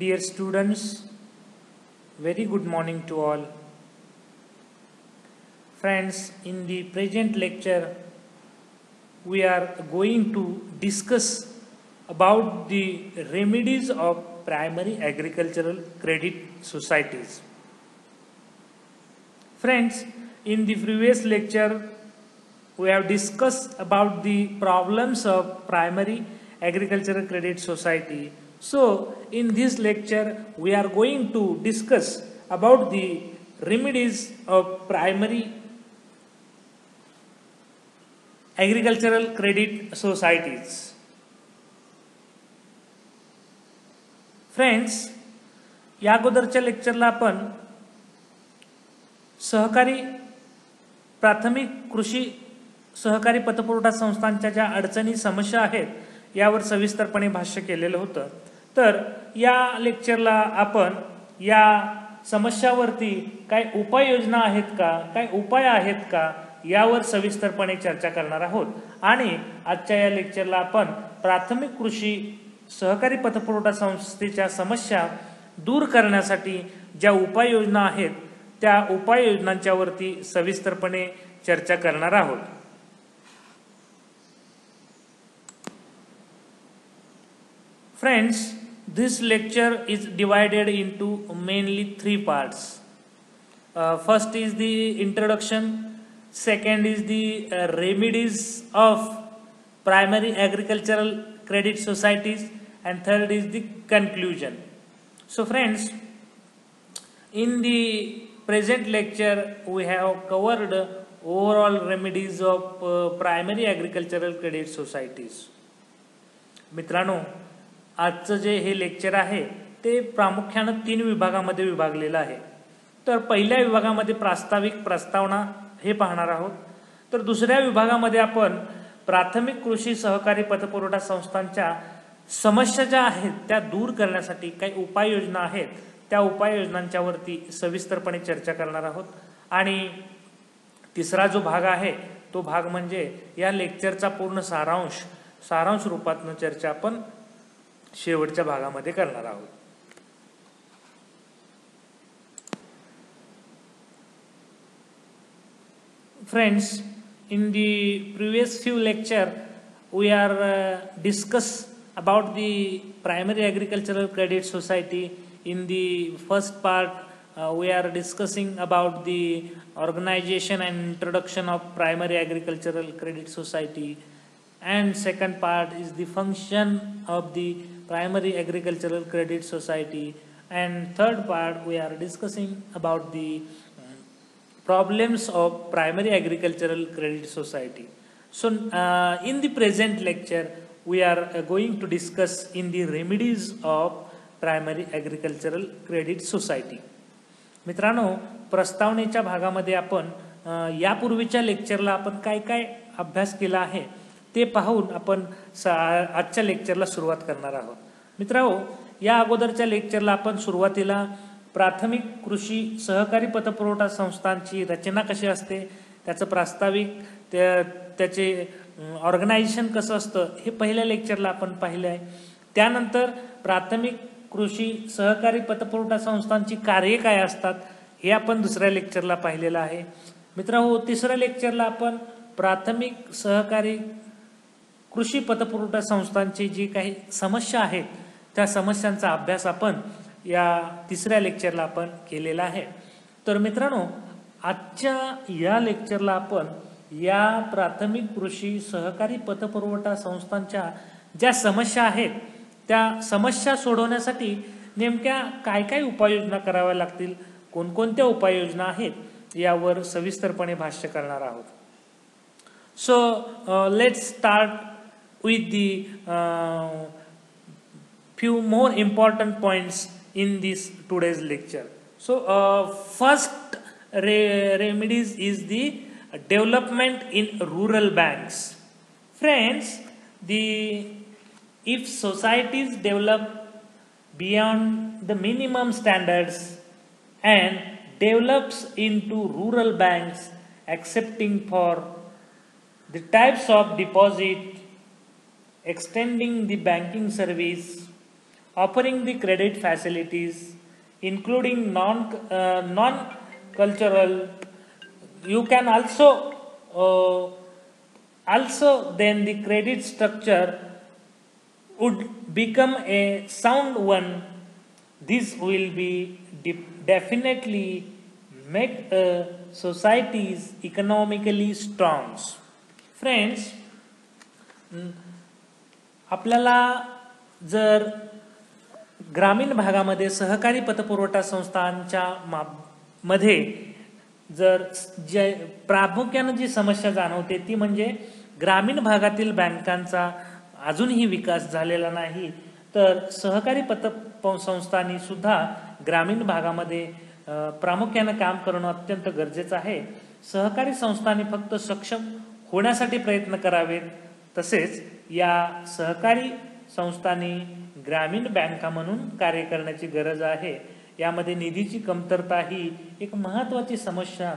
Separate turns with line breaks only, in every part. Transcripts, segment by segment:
Dear students, very good morning to all. Friends, in the present lecture, we are going to discuss about the remedies of primary agricultural credit societies. Friends, in the previous lecture, we have discussed about the problems of primary agricultural credit society. So, in this lecture, we are going to discuss about the remedies of primary agricultural credit societies. Friends, या अगोदरच्या लेक्चरला आपण सहकारी प्राथमिक कृषी सहकारी पतपुरवठा संस्थांच्या ज्या अडचणी समस्या आहेत यावर सविस्तरपणे भाष्य केलेलं होतं. तर या लेक्चरला आपण या समस्यावरती काय उपाययोजना आहेत का, काय उपाय आहेत का यावर सविस्तरपणे चर्चा करणार आहोत. आणि आजच्या या लेक्चरला आपण प्राथमिक कृषी सहकारी पतपुरवठा संस्थेच्या समस्या दूर करण्यासाठी ज्या उपाययोजना आहेत त्या उपाययोजनांच्या वरती सविस्तरपणे चर्चा करणार आहोत. Friends, this lecture is divided into mainly three parts. First is the introduction, second is the remedies of primary agricultural credit societies, and third is the conclusion. So friends, in the present lecture we have covered overall remedies of primary agricultural credit societies. मित्रांनो, आजचं जे हे lecture आहे ते प्रामुख्याने 3 विभागामध्ये विभागलेलं आहे. तर पहिल्या विभागामध्ये प्रास्ताविक प्रस्तावना हे पाहणार आहोत. तर दुसऱ्या विभागामध्ये आपण प्राथमिक कृषी सहकारी पतपुरवठा संस्थांच्या समस्या ज्या आहेत त्या दूर करण्यासाठी काही उपाययोजना आहेत त्या उपाययोजनांच्या वरती सविस्तरपणे चर्चा करणार आहोत. आणि तिसरा जो भाग आहे तो भाग म्हणजे या लेक्चरचा पूर्ण सारांश रूपातनं चर्चा आपण शेवटच्या भागामध्ये करणार आहोत. Friends, in the previous few lecture we are discuss about the primary agricultural credit society. In the first part we are discussing about the organization and introduction of primary agricultural credit society, and second part is the function of the primary agricultural credit society, and third part we are discussing about the problems of primary agricultural credit society. So in the present lecture we are going to discuss in the remedies of primary agricultural credit society. मित्रांनो, प्रस्तावनेच्या भागामध्ये आपण यापूर्वीच्या लेक्चरला आपण काय काय अभ्यास केला आहे ते पाहून आपण आजच्या लेक्चरला सुरुवात करणार आहोत. मित्रांनो, या अगोदरच्या लेक्चरला आपण सुरुवातीला प्राथमिक कृषी सहकारी पतपुरवठा संस्थांची रचना कशी असते, त्याचं प्रास्ताविक, त्याचे ऑर्गनायझेशन कसं असतं हे पहिल्या लेक्चरला आपण पाहिलं आहे. त्यानंतर प्राथमिक कृषी सहकारी पतपुरवठा संस्थांची कार्ये काय असतात हे आपण दुसऱ्या लेक्चरला पाहिलेलं आहे. मित्रांनो, तिसऱ्या लेक्चरला आपण प्राथमिक सहकारी कृषी पतपुरवठा संस्थांची जी काही समस्या आहेत त्या समस्यांचा अभ्यास आपण या तिसऱ्या लेक्चरला आपण केलेला आहे. तर मित्रांनो, आजच्या या लेक्चरला आपण या प्राथमिक कृषी सहकारी पतपुरवठा संस्थांच्या ज्या समस्या आहेत त्या समस्या सोडवण्यासाठी नेमक्या काय काय उपाययोजना कराव्या लागतील, कोणकोणत्या उपाययोजना आहेत यावर सविस्तरपणे भाष्य करणार आहोत. So let's start with the few more important points in this today's lecture. So first remedies is the development in rural banks. Friends, if societies develop beyond the minimum standards and develops into rural banks accepting for the types of deposit, extending the banking service, offering the credit facilities, including non-cultural. You can also then the credit structure would become a sound one. This will be definitely make societies economically strong. Friends, आपल्याला जर ग्रामीण भागामध्ये सहकारी पतपुरवठा संस्थांच्या मध्ये जर प्रामुख्याने जी समस्या जाणवते ती म्हणजे ग्रामीण भागातील बँकांचा अजूनही विकास झालेला नाही, तर सहकारी संस्थांनी सुद्धा ग्रामीण भागामध्ये प्रामुख्याने काम करणं अत्यंत गरजेचं आहे. सहकारी संस्थांनी फक्त सक्षम होण्यासाठी प्रयत्न करावेत, तसेच या सहकारी संस्थांनी ग्रामीण बँका म्हणून कार्य करण्याची गरज आहे. यामध्ये निधीची कमतरता ही एक महत्त्वाची समस्या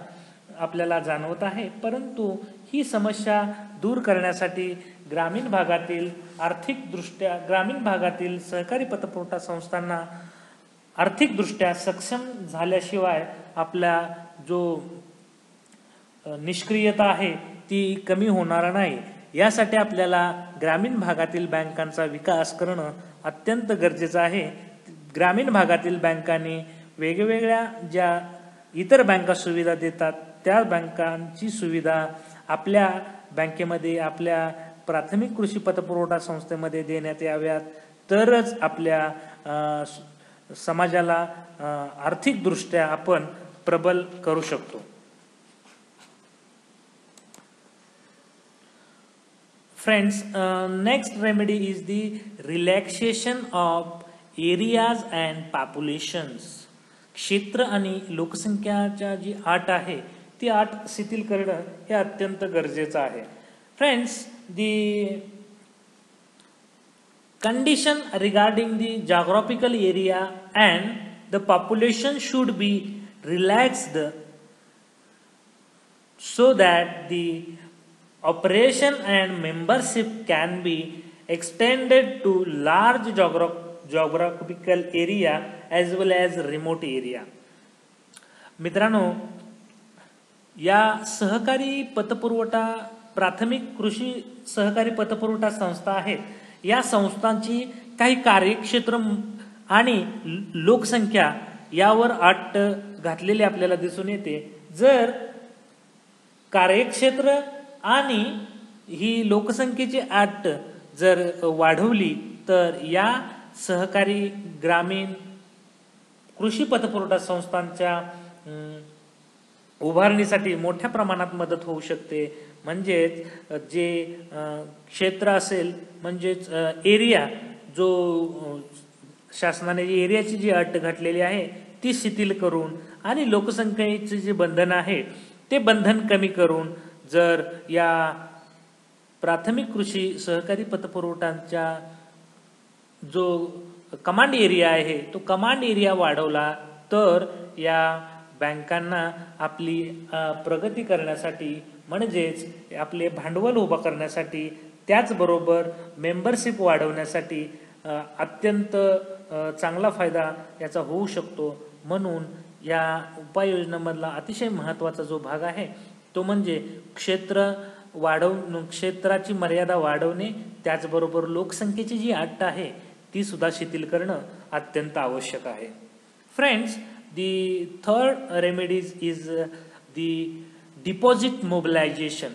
आपल्याला जाणवत आहे, परंतु ही समस्या दूर करण्यासाठी ग्रामीण भागातील सहकारी पतपुरवठा संस्थांना आर्थिकदृष्ट्या सक्षम झाल्याशिवाय आपला जो निष्क्रियता आहे ती कमी होणार नाही. यासाठी आपल्याला ग्रामीण भागातील बँकांचा विकास करणं अत्यंत गरजेचं आहे. ग्रामीण भागातील बँकांनी वेगवेगळ्या ज्या इतर बँका सुविधा देतात त्या बँकांची सुविधा आपल्या बँकेमध्ये, आपल्या प्राथमिक कृषी पतपुरवठा संस्थेमध्ये देण्यात याव्यात, तरच आपल्या समाजाला आर्थिकदृष्ट्या आपण प्रबल करू शकतो. Friends, next remedy is the relaxation of areas and populations. क्षेत्र आणि लोकसंख्याच्या जी अट आहे ती अट शिथिल करणं हे अत्यंत गरजेचं आहे. Friends, the condition regarding the geographical area and the population should be relaxed so that the operation and membership can be extended to large geographical area as well as remote area. मित्रांनो, या सहकारी पतपुरवठा प्राथमिक कृषी सहकारी पतपुरवठा संस्था आहेत. या संस्थांची काही कार्यक्षेत्र आणि लोकसंख्या यावर अट घातलेली आपल्याला दिसून येते. जर कार्यक्षेत्र आणि ही लोकसंख्येची अट जर वाढवली तर या सहकारी ग्रामीण कृषी पतपुरवठा संस्थांच्या उभारणीसाठी मोठ्या प्रमाणात मदत होऊ शकते. म्हणजेच जे क्षेत्र असेल, म्हणजेच एरिया, जो शासनाने एरियाची जी अट घातलेली आहे ती शिथिल करून आणि लोकसंख्येचे जे बंधन आहे ते बंधन कमी करून जर या प्राथमिक कृषी सहकारी पतपुरवठांच्या जो कमांड एरिया आहे तो कमांड एरिया वाढवला तर या बँकांना आपली प्रगती करण्यासाठी, म्हणजेच आपले भांडवल उभा करण्यासाठी, त्याचबरोबर मेंबरशिप वाढवण्यासाठी अत्यंत चांगला फायदा याचा होऊ शकतो. म्हणून या उपाययोजनेमधला अतिशय महत्त्वाचा जो भाग आहे तो म्हणजे क्षेत्राची मर्यादा वाढवणे, त्याचबरोबर लोकसंख्येची जी अट आहे ती सुद्धा शिथिल करणं अत्यंत आवश्यक आहे. Friends, the third remedies is the deposit mobilization.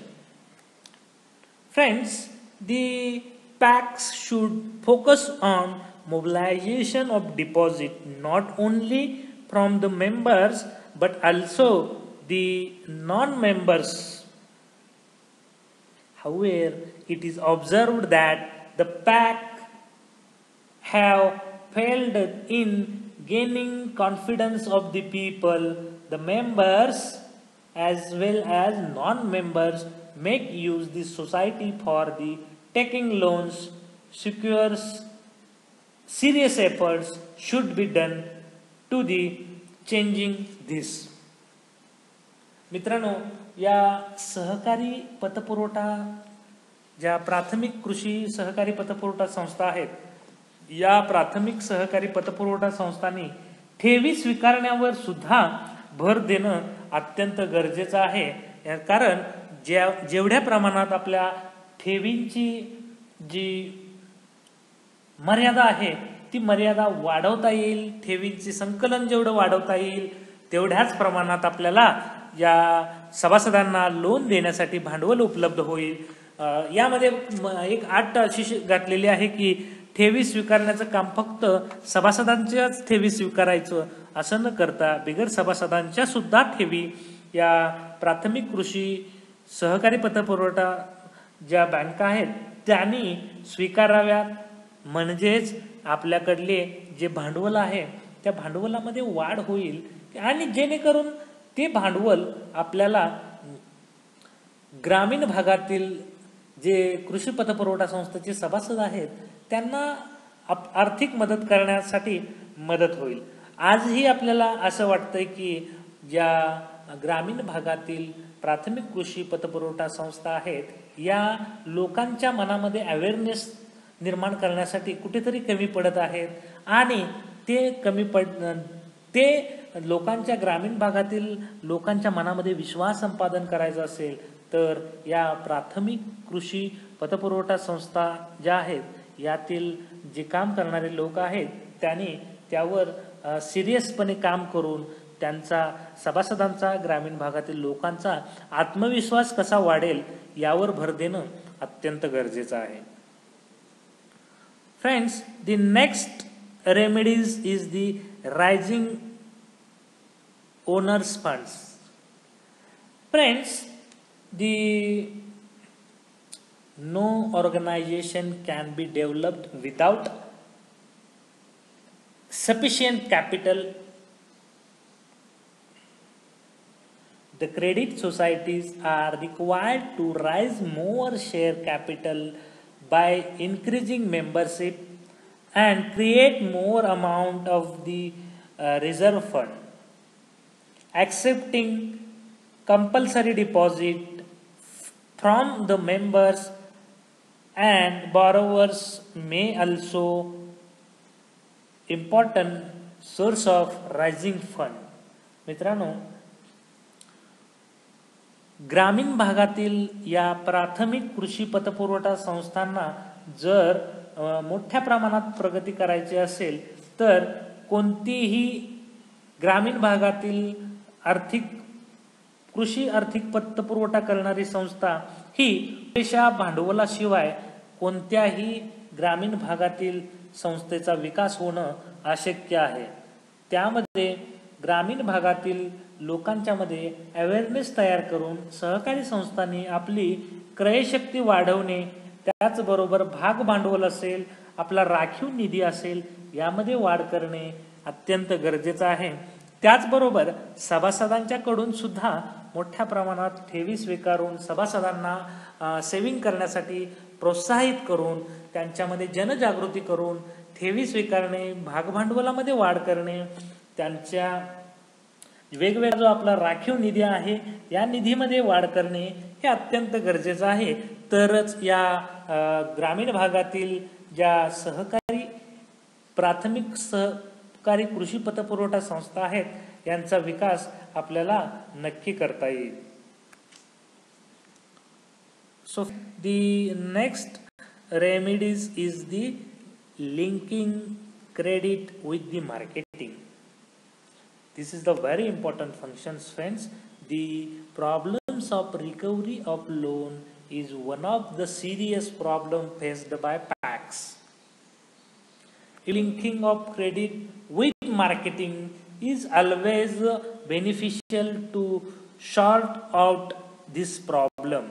Friends, the PACs should focus on mobilization of deposit not only from the members but also the non-members. However, it is observed that the PAC have failed in gaining confidence of the people. The members as well as non-members make use the society for the taking loans. Serious efforts should be done to the changing this. मित्रांनो, या सहकारी पतपुरवठा ज्या प्राथमिक कृषी सहकारी पतपुरवठा संस्था आहेत या प्राथमिक सहकारी पतपुरवठा संस्थांनी ठेवी स्वीकारण्यावर सुद्धा भर देणं अत्यंत गरजेचं आहे. कारण जेवढ्या प्रमाणात आपल्या ठेवींची जी मर्यादा आहे ती मर्यादा वाढवता येईल, ठेवींचे संकलन जेवढं वाढवता येईल तेवढ्याच प्रमाणात आपल्याला या सभासदांना लोन देण्यासाठी भांडवल उपलब्ध होईल. यामध्ये एक अट अशी घातलेली आहे की ठेवी स्वीकारण्याचं काम फक्त सभासदांच्याच ठेवी स्वीकारायचं असं न करता बिगर सभासदांच्या सुद्धा ठेवी या प्राथमिक कृषी सहकारी पतपुरवठा ज्या बँका आहेत त्यांनी स्वीकाराव्यात. म्हणजेच आपल्याकडले जे भांडवल आहे त्या भांडवलामध्ये वाढ होईल आणि जेणेकरून ते भांडवल आपल्याला ग्रामीण भागातील जे कृषी पतपुरवठा संस्थेचे सभासद आहेत त्यांना आर्थिक मदत करण्यासाठी मदत होईल. आजही आपल्याला असं वाटतंय की ज्या ग्रामीण भागातील प्राथमिक कृषी पतपुरवठा संस्था आहेत या लोकांच्या मनामध्ये अवेअरनेस निर्माण करण्यासाठी कुठेतरी कमी पडत आहेत आणि ते लोकांच्या ग्रामीण भागातील लोकांच्या मनामध्ये विश्वास संपादन करायचा असेल तर या प्राथमिक कृषी पतपुरवठा संस्था ज्या आहेत यातील जे काम करणारे लोक आहेत त्यांनी त्यावर सिरियसपणे काम करून त्यांचा सभासदांचा ग्रामीण भागातील लोकांचा आत्मविश्वास कसा वाढेल यावर भर देणं अत्यंत गरजेचं आहे. Friends, the next remedies is the rising owners funds. Friends, no organization can be developed without sufficient capital. The credit societies are required to raise more share capital by increasing membership and create more amount of the reserve fund. Accepting compulsory deposit from the members and borrowers may also important source of raising fund. मित्रांनो, ग्रामीण भागातील या प्राथमिक कृषी पतपुरवठा संस्थांना जर मोठ्या प्रमाणात प्रगती करायची असेल तर कोणतीही ग्रामीण भागातील कृषी आर्थिक पतपुरवठा करणारी संस्था ही पैशा भांडवलाशिवाय कोणत्याही ग्रामीण भागातील संस्थेचा विकास होणं अशक्य आहे. त्यामध्ये ग्रामीण भागातील लोकांच्या मध्ये अवेअरनेस तयार करून सहकारी संस्थांनी आपली क्रयशक्ती वाढवणे, त्याचबरोबर भाग भांडवल असेल, आपला राखीव निधी असेल यामध्ये वाढ करणे अत्यंत गरजेचं आहे. त्याचबरोबर सभासदांच्याकडून सुद्धा मोठ्या प्रमाणात ठेवी स्वीकारून सभासदांना सेव्हिंग करण्यासाठी प्रोत्साहित करून त्यांच्यामध्ये जनजागृती करून ठेवी स्वीकारणे, भागभांडवलामध्ये वाढ करणे, त्यांच्या वेगवेगळा जो आपला राखीव निधी आहे या निधीमध्ये वाढ करणे हे अत्यंत गरजेचं आहे. तरच या ग्रामीण भागातील ज्या प्राथमिक सहकारी कृषी पतपुरवठा संस्था आहेत यांचा विकास आपल्याला नक्की करता येईल. So the next remedies is the linking credit with the marketing. This is the very important functions, friends. The problems of recovery of loan is one of the serious problem faced by banks. Linking of credit with marketing is always beneficial to sort out this problem.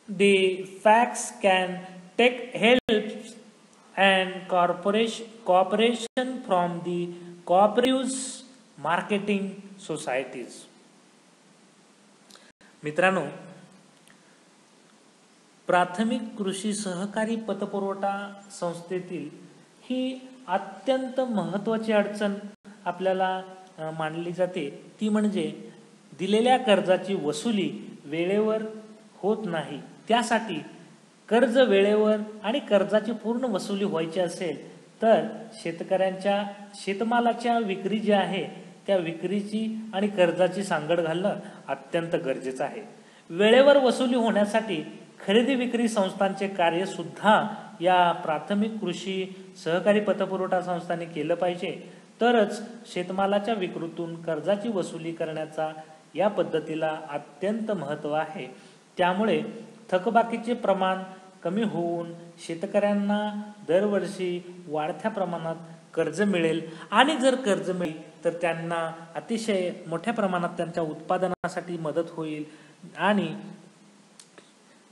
The facts can take help and cooperation from the cooperatives marketing societies. मित्रांनो, प्राथमिक कृषी सहकारी पतपुरवठा संस्थेतील ही अत्यंत महत्त्वाची अडचण आपल्याला मानली जाते ती म्हणजे दिलेल्या कर्जाची वसुली वेळेवर होत नाही. त्यासाठी कर्ज वेळेवर आणि कर्जाची पूर्ण वसुली व्हायची असेल तर शेतकऱ्यांच्या शेतमालाच्या विक्री जी आहे त्या विक्रीची आणि कर्जाची सांगड घालणं अत्यंत गरजेचं आहे. वेळेवर वसुली होण्यासाठी खरेदी विक्री संस्थांचे कार्य सुद्धा या प्राथमिक कृषी सहकारी पतपुरवठा संस्थांनी केलं पाहिजे, तरच शेतमालाच्या विक्रीतून कर्जाची वसुली करण्याचा या पद्धतीला अत्यंत महत्त्व आहे. त्यामुळे थकबाकीचे प्रमाण कमी होऊन शेतकऱ्यांना दरवर्षी वाढत्या प्रमाणात कर्ज मिळेल आणि जर कर्ज मिळेल तर त्यांना अतिशय मोठ्या प्रमाणात त्यांच्या उत्पादनासाठी मदत होईल आणि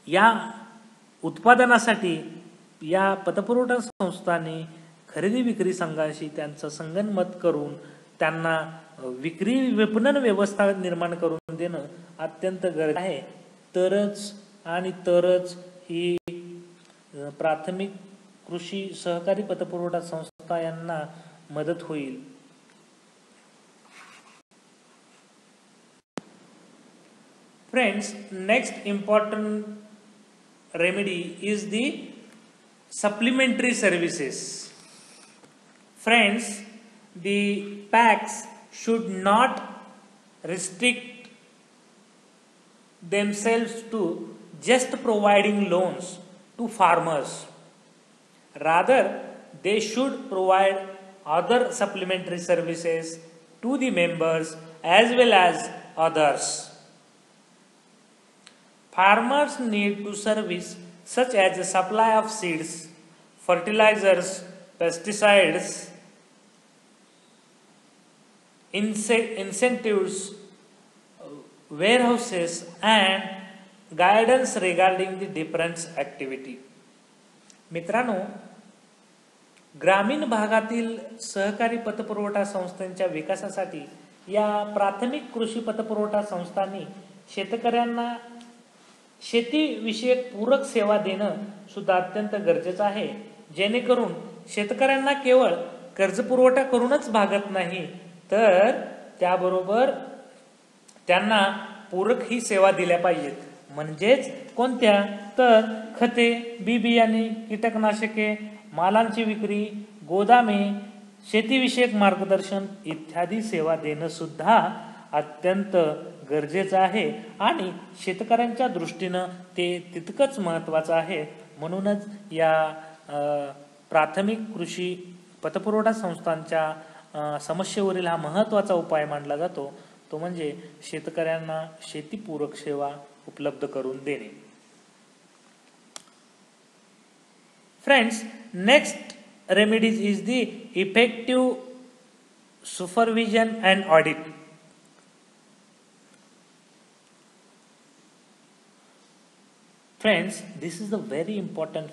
या उत्पादनासाठी या पतपुरवठा संस्थांनी खरेदी विक्री संघाशी त्यांचं संगनमत करून त्यांना विक्री विपणन व्यवस्था निर्माण करून देणं अत्यंत गरजेचं आहे. तरच ही प्राथमिक कृषी सहकारी पतपुरवठा संस्था यांना मदत होईल. Friends, next important remedy is the supplementary services. Friends, the PACs should not restrict themselves to just providing loans to farmers. Rather, they should provide other supplementary services to the members as well as others. Farmers need to service such as the supply of seeds, fertilizers, pesticides, incentives, warehouses and guidance regarding the different activity. मित्रांनो, ग्रामीण भागातील सहकारी पतपुरवठा संस्थांच्या विकासासाठी या प्राथमिक कृषी पतपुरवठा संस्थांनी शेतकऱ्यांना शेतीविषयक पूरक सेवा देणं सुद्धा अत्यंत गरजेचं आहे, जेणेकरून शेतकऱ्यांना केवळ कर्जपुरवठा करूनच भागत नाही तर त्याबरोबर त्यांना पूरक ही सेवा दिल्या पाहिजेत. म्हणजेच कोणत्या तर खते, बी बियाणे, कीटकनाशके, मालांची विक्री, गोदामे, शेतीविषयक मार्गदर्शन इत्यादी सेवा देणं सुद्धा अत्यंत गरजेचं आहे आणि शेतकऱ्यांच्या दृष्टीनं ते तितकंच महत्त्वाचं आहे. म्हणूनच या प्राथमिक कृषी पतपुरवठा संस्थांच्या समस्येवरील हा महत्त्वाचा उपाय मानला जातो, तो म्हणजे शेतकऱ्यांना शेतीपूरक सेवा उपलब्ध करून देणे. Friends, next remedies is the effective supervision and audit. Friends, this is the very important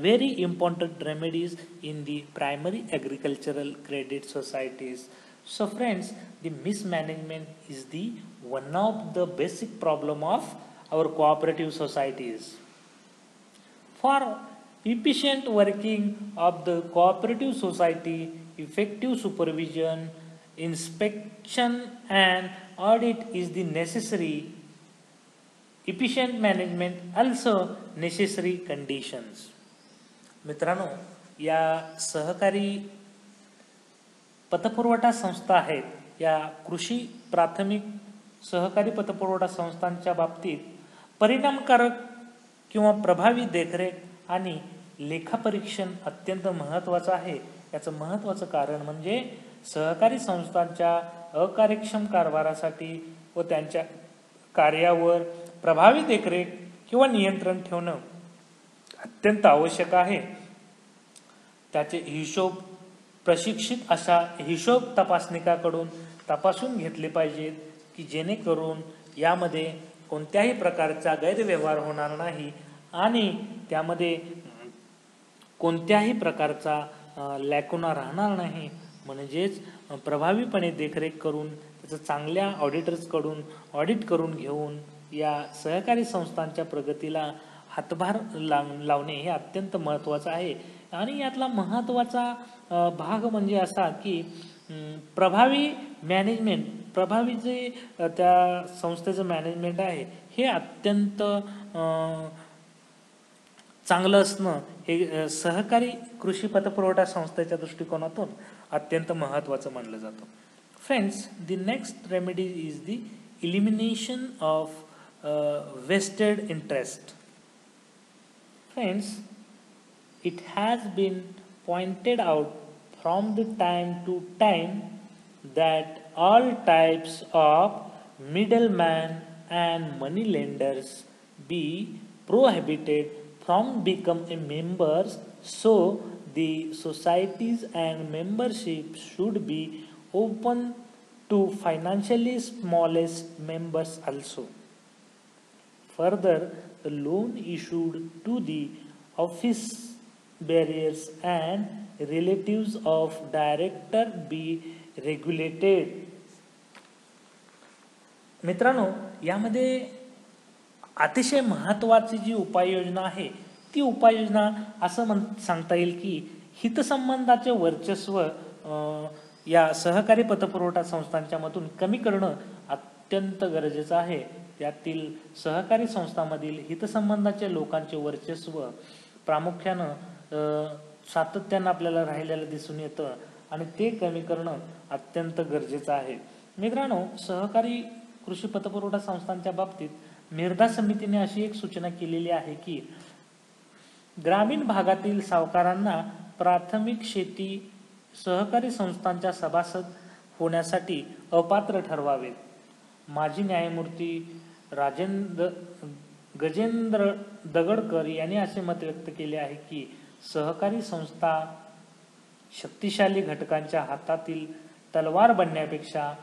very important remedies in the primary agricultural credit societies. So friends, the mismanagement is the one of the basic problem of our cooperative societies. For efficient working of the cooperative society, effective supervision, inspection and audit is the necessary. Efficient management also necessary conditions. मित्रांनो, या सहकारी पतपुरवठा संस्था आहेत, या कृषी प्राथमिक सहकारी पतपुरवठा संस्थांच्या बाबतीत परिणामकारक किंवा प्रभावी देखरेख आणि लेखापरीक्षण अत्यंत महत्त्वाचं आहे. याचं महत्त्वाचं कारण म्हणजे सहकारी संस्थांच्या अकार्यक्षम कारभारासाठी व त्यांच्या कार्यावर प्रभावी देखरेख किंवा नियंत्रण ठेवणं अत्यंत आवश्यक आहे. त्याचे हिशोब प्रशिक्षित अशा हिशोब तपासनिकाकडून तपासून घेतले पाहिजेत की जेणेकरून यामध्ये कोणत्याही प्रकारचा गैरव्यवहार होणार नाही आणि त्यामध्ये कोणत्याही प्रकारचा लॅकुना राहणार नाही. म्हणजेच प्रभावीपणे देखरेख करून त्याचं चांगल्या ऑडिटर्सकडून ऑडिट करून घेऊन या सहकारी संस्थांच्या प्रगतीला हातभार लावणे हे अत्यंत महत्त्वाचं आहे. आणि यातला महत्त्वाचा भाग म्हणजे असा की प्रभावी मॅनेजमेंट, प्रभावी जे त्या संस्थेचं मॅनेजमेंट आहे हे अत्यंत चांगलं असणं हे सहकारी कृषी पतपुरवठा संस्थेच्या दृष्टिकोनातून अत्यंत महत्त्वाचं मानलं जातं. Friends, the next remedy is the elimination of vested interest. Friends, it has been pointed out from the time to time that all types of middlemen and money lenders be prohibited from becoming members, so the societies and membership should be open to financially smallest members also. Further, the loan issued to the office barriers and relatives of director be regulated. मित्रांनो, यामध्ये अतिशय महत्त्वाची जी उपाययोजना आहे ती उपाययोजना असं सांगता येईल की हितसंबंधाचे वर्चस्व या सहकारी पतपुरवठा संस्थांच्या मधून कमी करणं अत्यंत गरजेचं आहे. त्यातील सहकारी संस्थांमधील हितसंबंधाच्या लोकांचे वर्चस्व प्रामुख्यानं सातत्यानं आपल्याला राहिलेलं दिसून येतं आणि ते कमी करणं अत्यंत गरजेचं आहे. मित्रांनो, सहकारी कृषी पतपुरवठा संस्थांच्या बाबतीत मिर्धा समितीने अशी एक सूचना केलेली आहे की ग्रामीण भागातील सावकारांना प्राथमिक शेती सहकारी संस्थांच्या सभासद होण्यासाठी अपात्र ठरवावेत. माजी न्यायमूर्ती गजेंद्र दगडकर यांनी असे मत व्यक्त केले आहे की सहकारी संस्था शक्तिशाली घटकांच्या हातातील तलवार बनण्यापेक्षा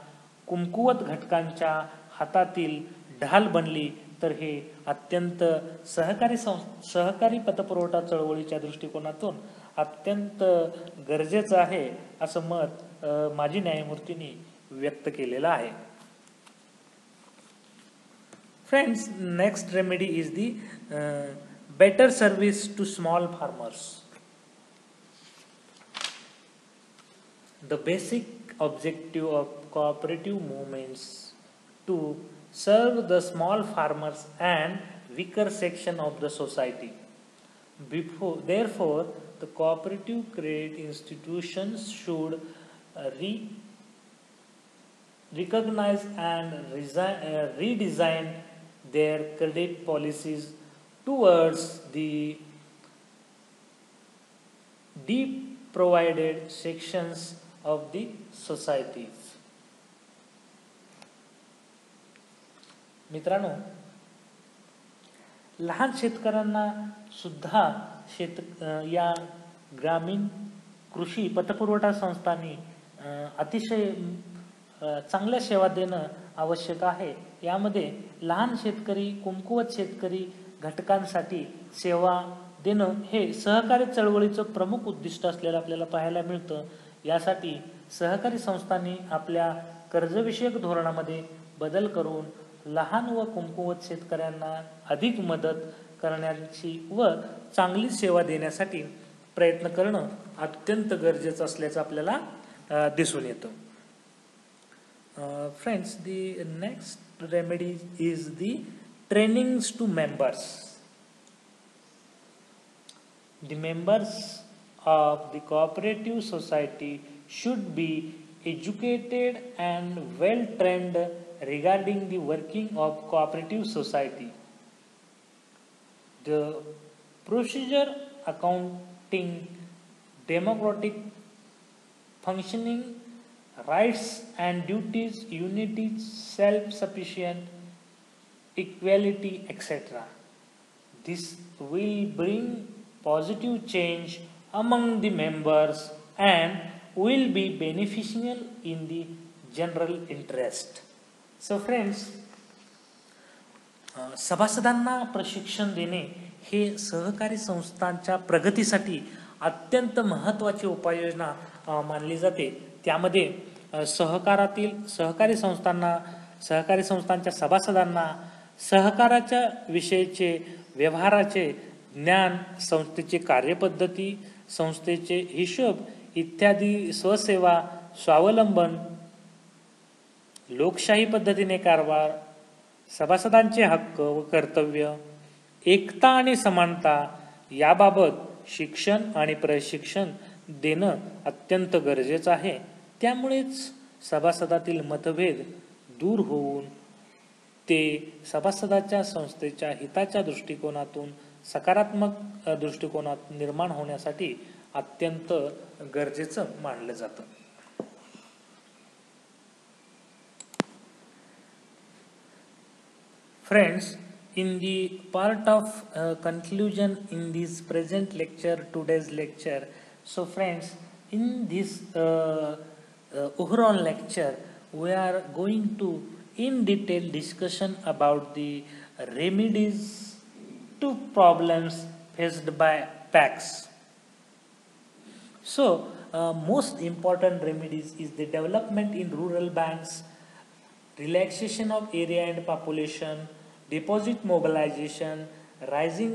कमकुवत घटकांच्या हातातील ढाल बनली तर हे अत्यंत सहकारी पतपुरवठा चळवळीच्या दृष्टिकोनातून अत्यंत गरजेचं आहे असं मत माजी न्यायमूर्तींनी व्यक्त केलेलं आहे. Friends, next remedy is the better service to small farmers. The basic objective of cooperative movements to serve the small farmers and weaker section of the society. Therefore, the cooperative credit institutions should recognize and redesign their credit policies towards the deprived sections of the societies. मित्रांनो, लहान शेतकऱ्यांना सुद्धा या ग्रामीण कृषी पतपुरवठा संस्थांनी अतिशय चांगल्या सेवा देणं आवश्यक आहे. यामध्ये लहान शेतकरी, कमकुवत शेतकरी घटकांसाठी सेवा देणं हे सहकारी चळवळीचं प्रमुख उद्दिष्ट असलेलं आपल्याला पाहायला मिळतं. यासाठी सहकारी संस्थांनी आपल्या कर्जविषयक धोरणामध्ये बदल करून लहान व कमकुवत शेतकऱ्यांना अधिक मदत करण्याची व चांगली सेवा देण्यासाठी प्रयत्न करणं अत्यंत गरजेचं असल्याचं आपल्याला दिसून येतं. Friends, the next remedy is the trainings to members. The members of the cooperative society should be educated and well trained regarding the working of cooperative society. The procedure, accounting, democratic functioning, rights and duties, unity, self-sufficient, equality, etc. This will bring positive change among the members and will be beneficial in the general interest. So friends, सभासदांना प्रशिक्षण देणे हे सहकारी संस्थांच्या प्रगतीसाठी अत्यंत महत्त्वाची उपाययोजना मानली जाते. त्यामध्ये सहकारी संस्थांच्या सभासदांना सहकाराच्या विषयीचे व्यवहाराचे ज्ञान, संस्थेची कार्यपद्धती, संस्थेचे हिशोब इत्यादी, स्वसेवा, स्वावलंबन, लोकशाही पद्धतीने कारभार, सभासदांचे हक्क व कर्तव्य, एकता आणि समानता, याबाबत शिक्षण आणि प्रशिक्षण देणं अत्यंत गरजेचं आहे. त्यामुळेच सभासदातील मतभेद दूर होऊन ते सभासदाच्या संस्थेच्या हिताच्या दृष्टिकोनातून सकारात्मक दृष्टिकोनात निर्माण होण्यासाठी अत्यंत गरजेचं मानलं जातं. Friends, in the part of conclusion in this present lecture, today's lecture, so friends, in this overall lecture, we are going to in detail discussion about the remedies to problems faced by PACS. So, most important remedies is the development in rural banks, relaxation of area and population, deposit mobilization, rising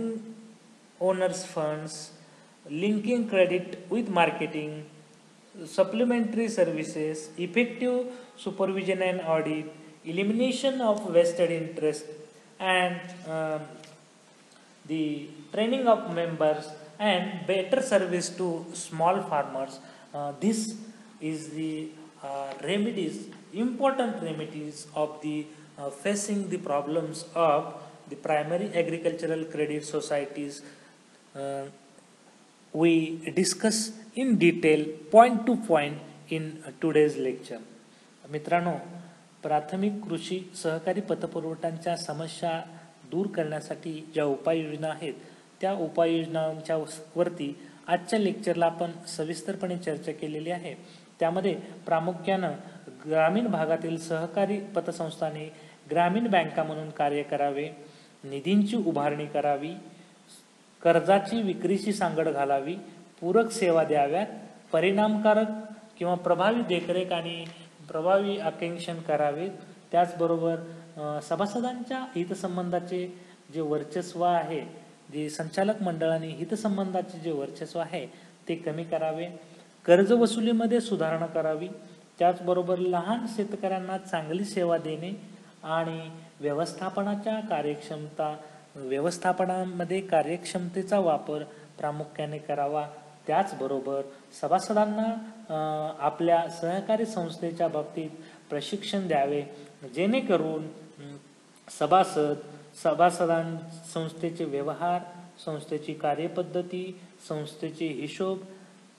owners funds, linking credit with marketing, supplementary services, effective supervision and audit, elimination of vested interest, and the training of members and better service to small farmers. This is the remedies, important remedies of the facing the problems of the primary agricultural credit societies. We discuss in detail point to point in today's lecture. मित्रांनो, प्राथमिक कृषी सहकारी पतपुरवठ्यांच्या समस्या दूर करण्यासाठी ज्या उपाययोजना आहेत त्या उपाययोजनांच्या वरती आजच्या लेक्चरला आपण सविस्तरपणे चर्चा केलेली आहे. त्यामध्ये प्रामुख्यानं ग्रामीण भागातील सहकारी पतसंस्थांनी ग्रामीण बँका म्हणून कार्य करावे, निधींची उभारणी करावी, कर्जाची विक्रीची सांगड घालावी, पूरक सेवा द्याव्यात, परिणामकारक किंवा प्रभावी देखरेख आणि प्रभावी आकांक्षण करावे. त्याचबरोबर सभासदांच्या हितसंबंधाचे जे वर्चस्व आहे, जे संचालक मंडळाने हितसंबंधाचे जे वर्चस्व आहे ते कमी करावे, कर्ज वसुलीमध्ये सुधारणा करावी, त्याचबरोबर लहान शेतकऱ्यांना चांगली सेवा देणे आणि व्यवस्थापनामध्ये कार्यक्षमतेचा वापर प्रामुख्याने करावा. त्याचबरोबर सभासदांना आपल्या सहकारी संस्थेच्या बाबतीत प्रशिक्षण द्यावे, जेणेकरून सभासदां संस्थेचे व्यवहार, संस्थेची कार्यपद्धती, संस्थेचे हिशोब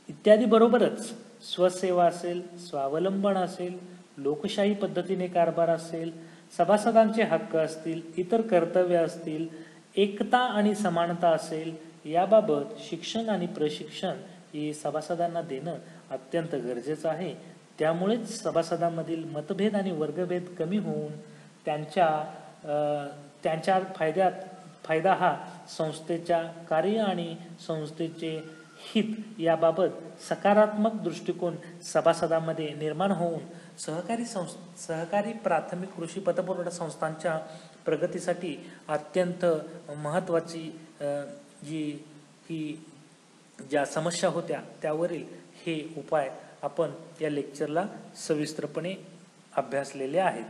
इत्यादी बरोबरच स्वसेवा असेल, स्वावलंबन असेल, लोकशाही पद्धतीने कारभार असेल, सभासदांचे हक्क असतील, इतर कर्तव्य असतील, एकता आणि समानता असेल, याबाबत शिक्षण आणि प्रशिक्षण हे सभासदांना देणं अत्यंत गरजेचं आहे. त्यामुळेच सभासदांमधील मतभेद आणि वर्गभेद कमी होऊन त्यांच्या फायदा हा संस्थेच्या कार्य आणि संस्थेचे हित याबाबत सकारात्मक दृष्टिकोन सभासदांमध्ये निर्माण होऊन सहकारी प्राथमिक कृषी पतपुरवठा संस्थांच्या प्रगतीसाठी अत्यंत महत्त्वाची ज्या समस्या होत्या त्यावरील हे उपाय आपण या लेक्चरला सविस्तरपणे अभ्यासलेले आहेत.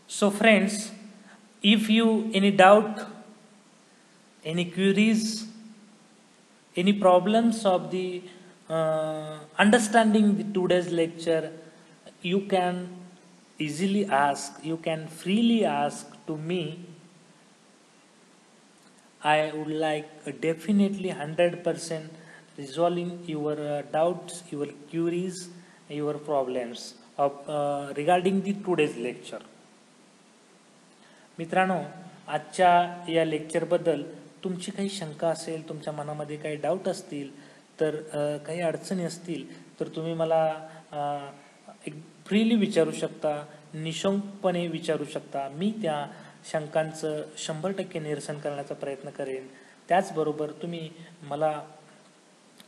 So friends, if you any doubt, any queries, any problems of the understanding the today's lecture, you can easily ask, you can freely ask to me. I would like definitely 100% resolving your doubts, your queries, your problems of regarding the today's lecture. मित्रांनो, आजच्या या लेक्चरबद्दल तुमची काही शंका असेल, तुमच्या मनामध्ये काही डाऊट असतील, तर काही अडचणी असतील तर तुम्ही मला एक फ्रीली विचारू शकता, निशंकपणे विचारू शकता. मी त्या शंकांचं 100% निरसन करण्याचा प्रयत्न करेन. त्याचबरोबर तुम्ही मला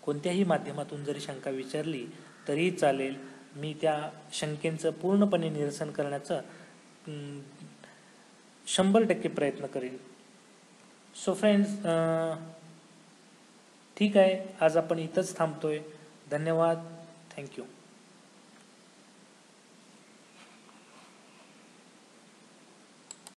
कोणत्याही माध्यमातून जरी शंका विचारली तरीही चालेल. मी त्या शंकेचं पूर्णपणे निरसन करण्याचा 100% प्रयत्न करेन. सो फ्रेंड्स, ठीक आहे, आज आपण इथंच थांबतोय. धन्यवाद. थँक्यू.